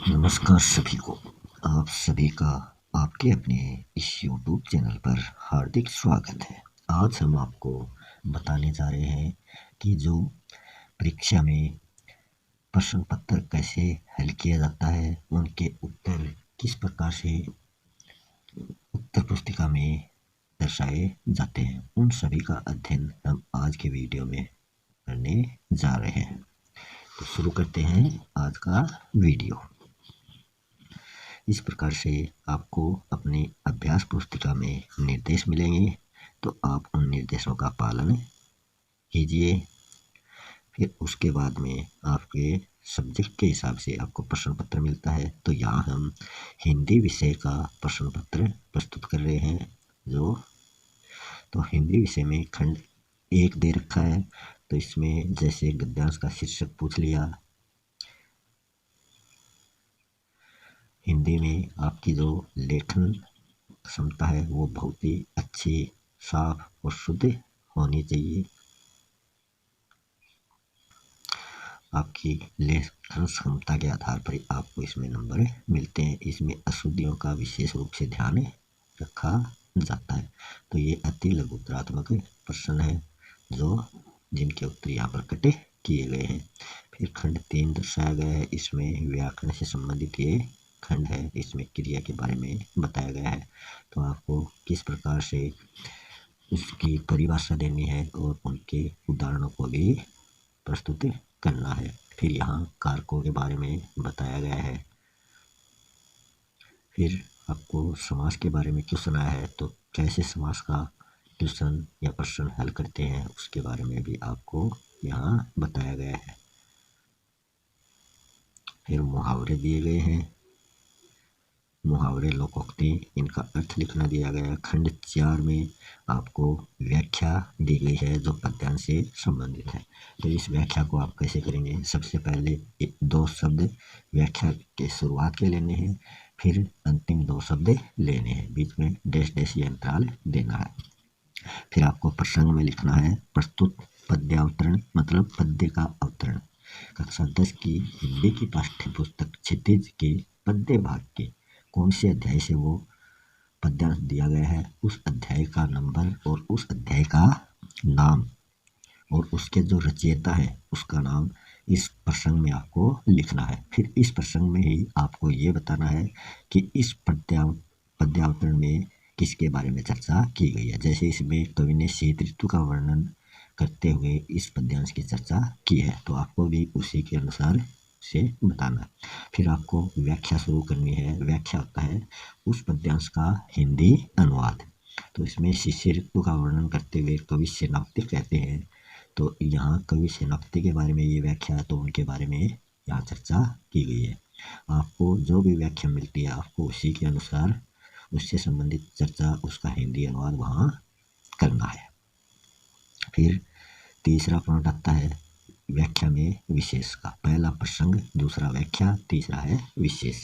नमस्कार सभी को। आप सभी का आपके अपने इस YouTube चैनल पर हार्दिक स्वागत है। आज हम आपको बताने जा रहे हैं कि जो परीक्षा में प्रश्न पत्र कैसे हल किया जाता है, उनके उत्तर किस प्रकार से उत्तर पुस्तिका में दर्शाए जाते हैं, उन सभी का अध्ययन हम आज के वीडियो में करने जा रहे हैं। तो शुरू करते हैं आज का वीडियो। इस प्रकार से आपको अपनी अभ्यास पुस्तिका में निर्देश मिलेंगे, तो आप उन निर्देशों का पालन कीजिए। फिर उसके बाद में आपके सब्जेक्ट के हिसाब से आपको प्रश्न पत्र मिलता है। तो यहाँ हम हिंदी विषय का प्रश्न पत्र प्रस्तुत कर रहे हैं। तो हिंदी विषय में खंड 1 दे रखा है। तो इसमें जैसे गद्यांश का शीर्षक पूछ लिया। हिंदी में आपकी जो लेखन क्षमता है वो बहुत ही अच्छी, साफ और शुद्ध होनी चाहिए। आपकी लेखन क्षमता के आधार पर आपको इसमें नंबर मिलते हैं। इसमें अशुद्धियों का विशेष रूप से ध्यान रखा जाता है। तो ये अति लघुत्तरात्मक प्रश्न है जिनके उत्तर यहाँ पर कटे किए गए हैं। फिर खंड 3 दर्शाया गया है। इसमें व्याकरण से संबंधित ये खंड है। इसमें क्रिया के बारे में बताया गया है। तो आपको किस प्रकार से उसकी परिभाषा देनी है और उनके उदाहरणों को भी प्रस्तुत करना है। फिर यहाँ कारकों के बारे में बताया गया है। फिर आपको समास के बारे में क्वेश्चन आया है, तो कैसे समास का क्वेश्चन या प्रश्न हल करते हैं उसके बारे में भी आपको यहाँ बताया गया है। फिर मुहावरे दिए गए हैं। मुहावरे, लोकोक्ति, इनका अर्थ लिखना दिया गया है। खंड 4 में आपको व्याख्या दी गई है जो पद्यांश से संबंधित है। तो इस व्याख्या को आप कैसे करेंगे? सबसे पहले 2 शब्द व्याख्या के शुरुआत के लेने हैं, फिर अंतिम 2 शब्द लेने हैं, बीच में डैश डैश या अंतराल देना है। फिर आपको प्रसंग में लिखना है प्रस्तुत पद्यावतरण मतलब पद्य का अवतरण। कक्षा 10 की हिंदी की पाठ्य पुस्तक क्षितिज के पद्य भाग के कौन से अध्याय से वो पद्यांश दिया गया है, उस अध्याय का नंबर और उस अध्याय का नाम और उसके जो रचयिता है उसका नाम इस प्रसंग में आपको लिखना है। फिर इस प्रसंग में ही आपको ये बताना है कि इस पद्यावतरण में किसके बारे में चर्चा की गई है। जैसे इसमें कवि ने शीत ऋतु का वर्णन करते हुए इस पद्यांश की चर्चा की है, तो आपको भी उसी के अनुसार से बताना। फिर आपको व्याख्या शुरू करनी है। व्याख्या होता है उस पद्यांश का हिंदी अनुवाद। तो इसमें शिशि ऋतु का वर्णन करते हुए कवि सेनापति कहते हैं, तो यहाँ कवि सेनापति के बारे में ये व्याख्या है, तो उनके बारे में यहाँ चर्चा की गई है। आपको जो भी व्याख्या मिलती है आपको उसी के अनुसार उससे संबंधित चर्चा, उसका हिंदी अनुवाद वहाँ करना है। फिर तीसरा पॉइंट आता है व्याख्या में विशेष का। पहला प्रसंग, दूसरा व्याख्या, तीसरा है विशेष।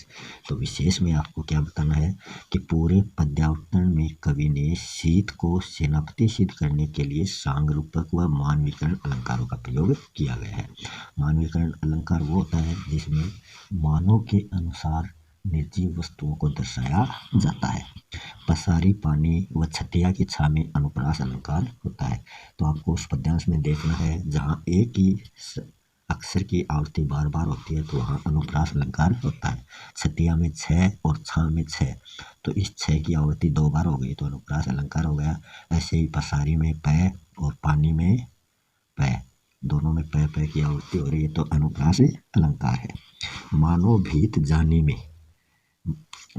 तो विशेष में आपको क्या बताना है कि पूरे पद्यावतरण में कवि ने शीत को सेनापति सिद्ध करने के लिए सांग रूपक व मानवीकरण अलंकारों का प्रयोग किया गया है। मानवीकरण अलंकार वो होता है जिसमें मानव के अनुसार निर्जीव वस्तुओं को दर्शाया जाता है। पसारी, पानी व छतिया की छा में अनुप्रास अलंकार होता है। तो आपको उस पद्यांश में देखना है जहाँ एक ही अक्षर की आवृत्ति बार बार होती है तो वहाँ अनुप्रास अलंकार होता है। छतिया में 6 और छा में 6, तो इस 6 की आवृत्ति 2 बार हो गई तो अनुप्रास अलंकार हो गया। ऐसे ही पसारी में पै और पानी में पै, दोनों में पै पै की आवृत्ति हो रही है तो अनुप्रास अलंकार है। मानो भीत जानी में,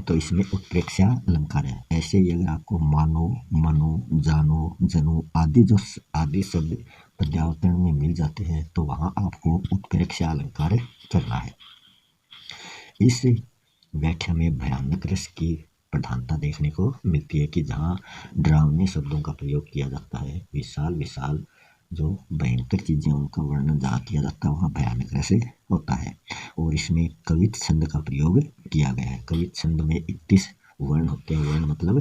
तो इसमें उत्प्रेक्षा अलंकार है। ऐसे ही अगर आपको मानो, मनो, जानो, जनो आदि शब्द पद्यावतरण में मिल जाते हैं तो वहाँ आपको उत्प्रेक्षा अलंकार करना है। इस व्याख्या में भयानक रस की प्रधानता देखने को मिलती है कि जहाँ डरावने शब्दों का प्रयोग किया जाता है, विशाल विशाल जो भयंकर चीज़ें उनका वर्णन जहाँ किया जाता है वहाँ भयानक रस होता है। और इसमें कवित छंद का प्रयोग किया गया है। कवित छंद में 31 वर्ण होते हैं। वर्ण मतलब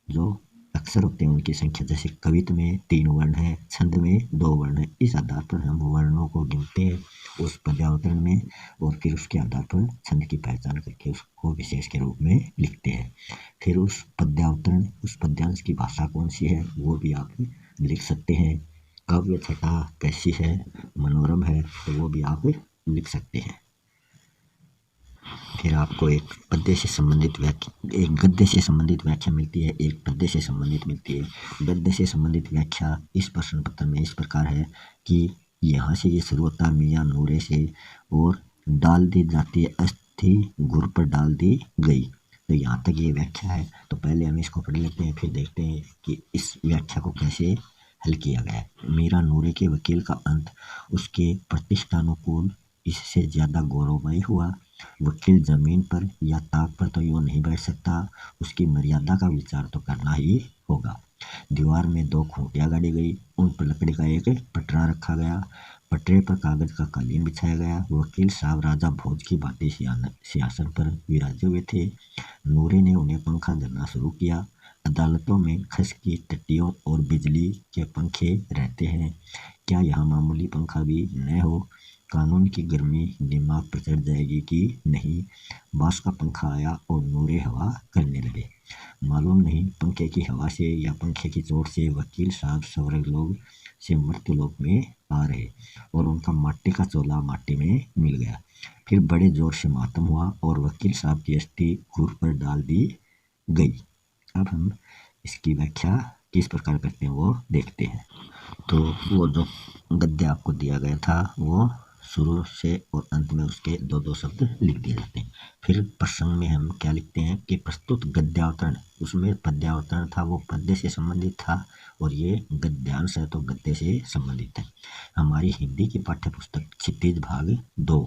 जो अक्षर होते हैं उनकी संख्या, जैसे कवित्त में 3 वर्ण है, छंद में 2 वर्ण है। इस आधार पर हम वर्णों को गिनते हैं उस पद्यावतरण में, और फिर उसके आधार पर छंद की पहचान करके उसको विशेष के रूप में लिखते हैं। फिर उस पद्यावतरण, उस पद्यांश की भाषा कौन सी है वो भी आप लिख सकते हैं। काव्य छटा कैसी है, मनोरम है, तो वो भी आप लिख सकते हैं। फिर आपको एक पद्य से संबंधित व्याख्या, एक गद्य से संबंधित व्याख्या मिलती है, एक पद्य से संबंधित मिलती है। गद्य से संबंधित व्याख्या इस प्रश्न पत्र में इस प्रकार है कि यहाँ से ये शुरू होता है मियाँ नूरे से, और डाल दी जाती है अस्थि गुर पर डाल दी गई। तो यहाँ तक ये व्याख्या है। तो पहले हम इसको पढ़ लेते हैं, फिर देखते हैं कि इस व्याख्या को कैसे हल किया गया है। मीरा नूरे के वकील का अंत उसके प्रतिष्ठानुकूल इससे ज़्यादा गौरवमय हुआ। वकील जमीन पर या ताक पर तो यूँ नहीं बैठ सकता, उसकी मर्यादा का विचार तो करना ही होगा। दीवार में 2 खूंटियाँ गाड़ी गई, उन पर लकड़ी का एक पटरा रखा गया, पटरे पर कागज का कालीन बिछाया गया। वकील साहब राजा भोज की भांति सिंहासन पर विराजे हुए थे। नूरे ने उन्हें पंखा देना शुरू किया। अदालतों में खस की टट्टियों और बिजली के पंखे रहते हैं, क्या यहाँ मामूली पंखा भी न हो? कानून की गर्मी दिमाग पर चढ़ जाएगी कि नहीं? बांस का पंखा आया और नूरे हवा करने लगे। मालूम नहीं पंखे की हवा से या पंखे की चोट से वकील साहब स्वर्ग लोग से मृत्यु लोक में आ रहे, और उनका माटी का चोला माटी में मिल गया। फिर बड़े जोर से मातम हुआ और वकील साहब की अस्थि घूर पर डाल दी गई। अब हम इसकी व्याख्या किस प्रकार करते हैं वो देखते हैं। तो वो जो गद्य आपको दिया गया था वो शुरू से और अंत में उसके 2-2 शब्द लिख दिए जाते हैं। फिर प्रसंग में हम क्या लिखते हैं कि प्रस्तुत गद्यावतरण, उसमें पद्यावतरण था वो पद्य से संबंधित था, और ये गद्यांश है तो गद्य से संबंधित है। हमारी हिंदी की पाठ्य पुस्तक क्षितिज भाग 2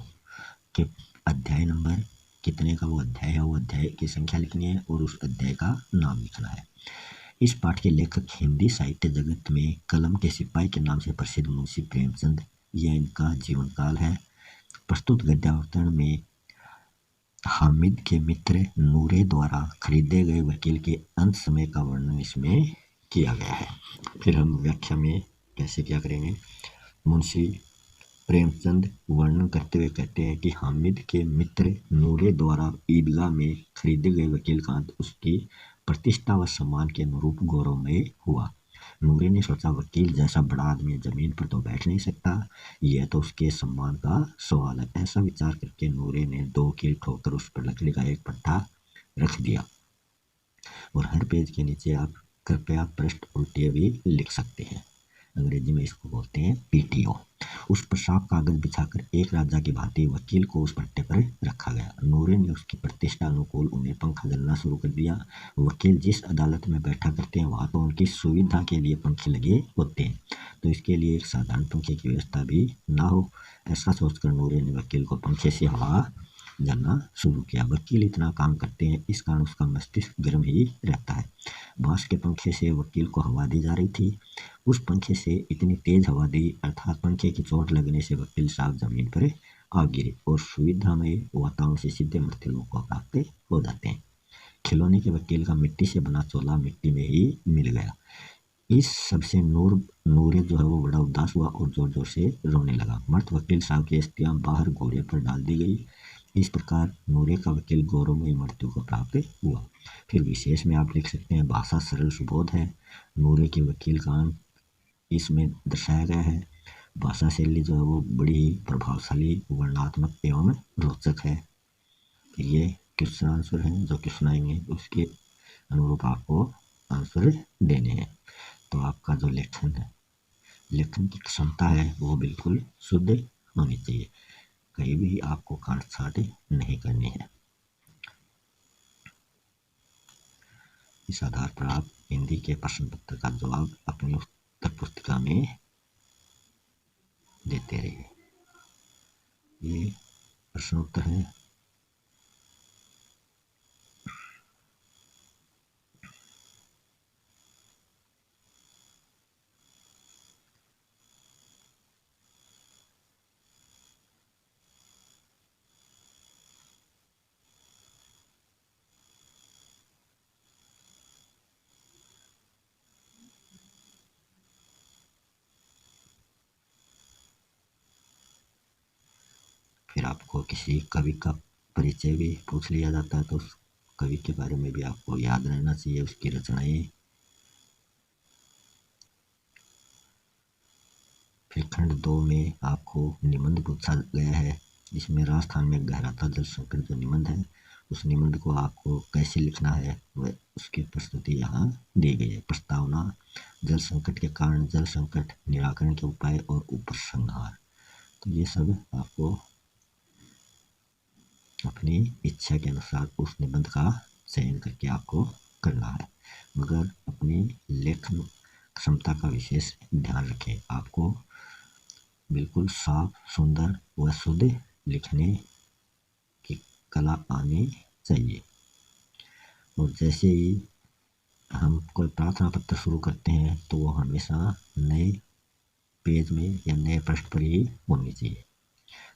के अध्याय नंबर कितने का वो अध्याय है, वो अध्याय की संख्या लिखनी है और उस अध्याय का नाम लिखना है। इस पाठ के लेखक हिंदी साहित्य जगत में कलम के सिपाही के नाम से प्रसिद्ध मुंशी प्रेमचंद, यह इनका जीवन काल है। प्रस्तुत गद्यावतरण में हामिद के मित्र नूरे द्वारा खरीदे गए वकील के अंत समय का वर्णन इसमें किया गया है। फिर हम व्याख्या में कैसे क्या करेंगे। मुंशी प्रेमचंद वर्णन करते हुए कहते हैं कि हामिद के मित्र नूरे द्वारा ईदगाह में खरीदे गए वकील का अंत उसकी प्रतिष्ठा व सम्मान के अनुरूप गौरवमय हुआ। नूरे ने सोचा वकील जैसा बड़ा आदमी जमीन पर तो बैठ नहीं सकता, यह तो उसके सम्मान का सवाल है। ऐसा विचार करके नूरे ने 2 कील ठोकर उस पर लकड़ी का एक पट्टा रख दिया, और हर पेज के नीचे आप कृपया पृष्ठ उल्टे भी लिख सकते हैं। अंग्रेजी में इसको बोलते हैं पीटीओ। उस पर साफ कागज बिछाकर एक राजा की भांति वकील को उस पट्टे पर रखा गया। नूरे ने उसकी प्रतिष्ठा अनुकूल उन्हें पंखा देना शुरू कर दिया। वकील जिस अदालत में बैठा करते हैं वहाँ तो उनकी सुविधा के लिए पंखे लगे होते हैं, तो इसके लिए एक साधारण पंखे की व्यवस्था भी ना हो, ऐसा सोचकर नूरे ने वकील को पंखे से हवा जानना शुरू किया। वकील इतना काम करते हैं, इस कारण उसका मस्तिष्क गर्म ही रहता है। बांस के पंखे से वकील को हवा दी जा रही थी। उस पंखे से इतनी तेज हवा दी, अर्थात पंखे की चोट लगने से वकील साहब जमीन पर आ गिरे और सुविधा में वातावरण से सीधे मृत्यु लोक को प्राप्त हो जाते हैं। खिलौने के वकील का मिट्टी से बना चोला मिट्टी में ही मिल गया। इस सबसे नूरे जो है वो बड़ा उदास हुआ और जोर जोर से रोने लगा। मर्द वकील साहब की अस्थियां बाहर घोड़े पर डाल दी गई। इस प्रकार नूरे का वकील गौरवमयी मृत्यु को प्राप्त हुआ। फिर विशेष में आप लिख सकते हैं भाषा सरल सुबोध है। नूरे के वकील का अंत इसमें दर्शाया गया है। भाषा शैली जो है वो बड़ी ही प्रभावशाली, वर्णनात्मक एवं रोचक है। फिर ये क्वेश्चन आंसर हैं जो कि सुनाएंगे, उसके अनुरूप आपको आंसर देने हैं। तो आपका जो लेखन है, लेखन की क्षमता है वो बिल्कुल शुद्ध होनी चाहिए, कहीं भी आपको काट छाट नहीं करनी है। इस आधार पर आप हिंदी के प्रश्न पत्र का जवाब अपनी उत्तर पुस्तिका में देते रहिए। ये प्रश्न उत्तर है। फिर आपको किसी कवि का परिचय भी पूछ लिया जाता है, तो उस कवि के बारे में भी आपको याद रहना चाहिए, उसकी रचनाएं। फिर खंड 2 में आपको निबंध पूछा गया है, जिसमें राजस्थान में गहराता जल संकट जो निबंध है, उस निबंध को आपको कैसे लिखना है वह उसकी प्रस्तुति यहाँ दी गई है। प्रस्तावना, जल संकट के कारण, जल संकट, निराकरण के उपाय और उपसंहार। तो ये सब आपको अपनी इच्छा के अनुसार उस निबंध का चयन करके आपको करना है, मगर अपनी लेखन क्षमता का विशेष ध्यान रखें। आपको बिल्कुल साफ, सुंदर व शुद्ध लिखने की कला आनी चाहिए। और जैसे ही हम कोई प्रार्थना पत्र शुरू करते हैं तो वो हमेशा नए पेज में या नए पृष्ठ पर ही होनी चाहिए।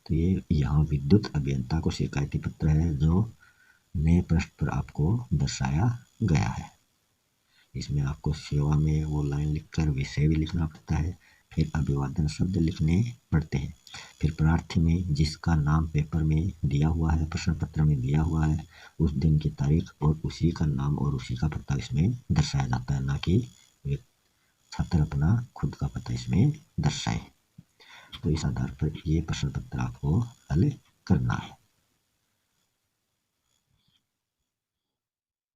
तो ये यहाँ विद्युत अभियंता को शिकायती पत्र है, जो नए पृष्ठ पर आपको दर्शाया गया है। इसमें आपको सेवा में वो लाइन लिखकर विषय भी लिखना पड़ता है, फिर अभिवादन शब्द लिखने पड़ते हैं, फिर प्रार्थी में जिसका नाम पेपर में दिया हुआ है, प्रश्न पत्र में दिया हुआ है, उस दिन की तारीख और उसी का नाम और उसी का पता इसमें दर्शाया जाता है, ना कि छात्र अपना खुद का पता इसमें दर्शाए। तो इस आधार पर ये प्रश्न पत्र आपको हल करना है।